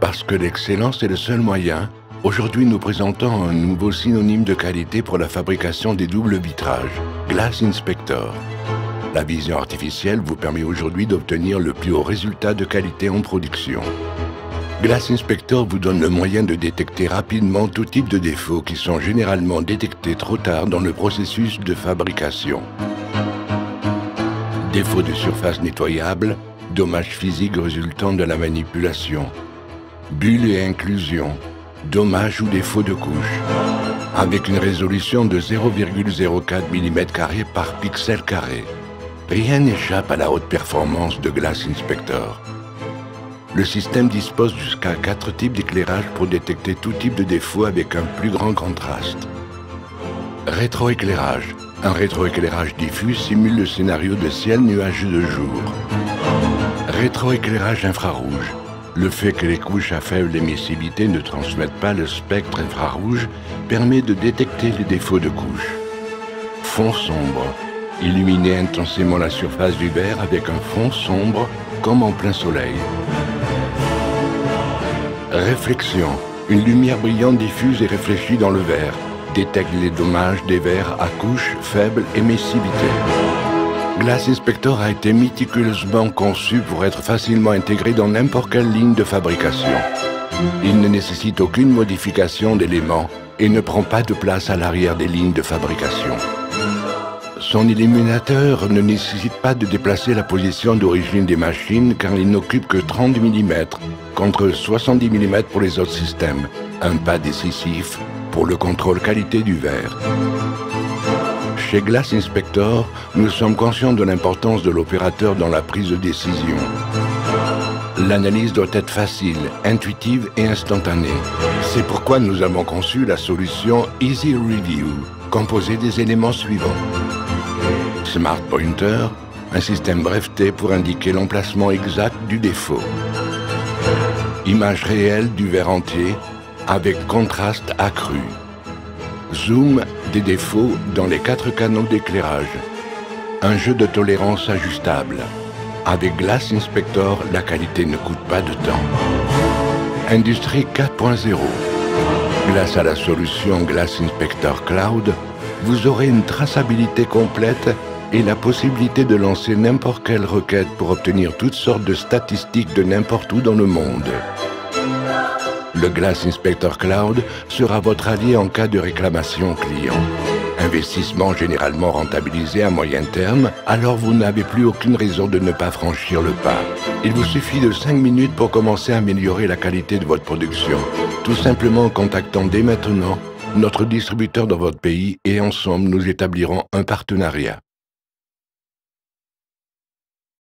Parce que l'excellence est le seul moyen, aujourd'hui nous présentons un nouveau synonyme de qualité pour la fabrication des doubles vitrages, Glass Inspector. La vision artificielle vous permet aujourd'hui d'obtenir le plus haut résultat de qualité en production. Glass Inspector vous donne le moyen de détecter rapidement tout type de défauts qui sont généralement détectés trop tard dans le processus de fabrication. Défauts de surface nettoyable, dommages physiques résultant de la manipulation, bulles et inclusions, dommages ou défauts de couche. Avec une résolution de 0,04 mm² par pixel carré, rien n'échappe à la haute performance de Glass Inspector. Le système dispose jusqu'à 4 types d'éclairage pour détecter tout type de défaut avec un plus grand contraste. Rétroéclairage. Un rétroéclairage diffus simule le scénario de ciel nuageux de jour. Rétroéclairage infrarouge. Le fait que les couches à faible émissivité ne transmettent pas le spectre infrarouge permet de détecter les défauts de couche. Fond sombre. Illuminer intensément la surface du verre avec un fond sombre comme en plein soleil. Réflexion. Une lumière brillante diffuse et réfléchie dans le verre. Détecte les dommages des verres à couche faible émissivité. Glass Inspector a été méticuleusement conçu pour être facilement intégré dans n'importe quelle ligne de fabrication. Il ne nécessite aucune modification d'éléments et ne prend pas de place à l'arrière des lignes de fabrication. Son illuminateur ne nécessite pas de déplacer la position d'origine des machines car il n'occupe que 30 mm contre 70 mm pour les autres systèmes, un pas décisif pour le contrôle qualité du verre. Chez Glass Inspector, nous sommes conscients de l'importance de l'opérateur dans la prise de décision. L'analyse doit être facile, intuitive et instantanée. C'est pourquoi nous avons conçu la solution Easy Review, composée des éléments suivants. Smart Pointer, un système breveté pour indiquer l'emplacement exact du défaut. Image réelle du verre entier avec contraste accru. Zoom des défauts dans les 4 canaux d'éclairage. Un jeu de tolérance ajustable. Avec Glass Inspector, la qualité ne coûte pas de temps. Industrie 4.0. Grâce à la solution Glass Inspector Cloud, vous aurez une traçabilité complète et la possibilité de lancer n'importe quelle requête pour obtenir toutes sortes de statistiques de n'importe où dans le monde. Le Glass Inspector Cloud sera votre allié en cas de réclamation client. Investissement généralement rentabilisé à moyen terme, alors vous n'avez plus aucune raison de ne pas franchir le pas. Il vous suffit de 5 minutes pour commencer à améliorer la qualité de votre production, tout simplement en contactant dès maintenant notre distributeur dans votre pays et ensemble nous établirons un partenariat.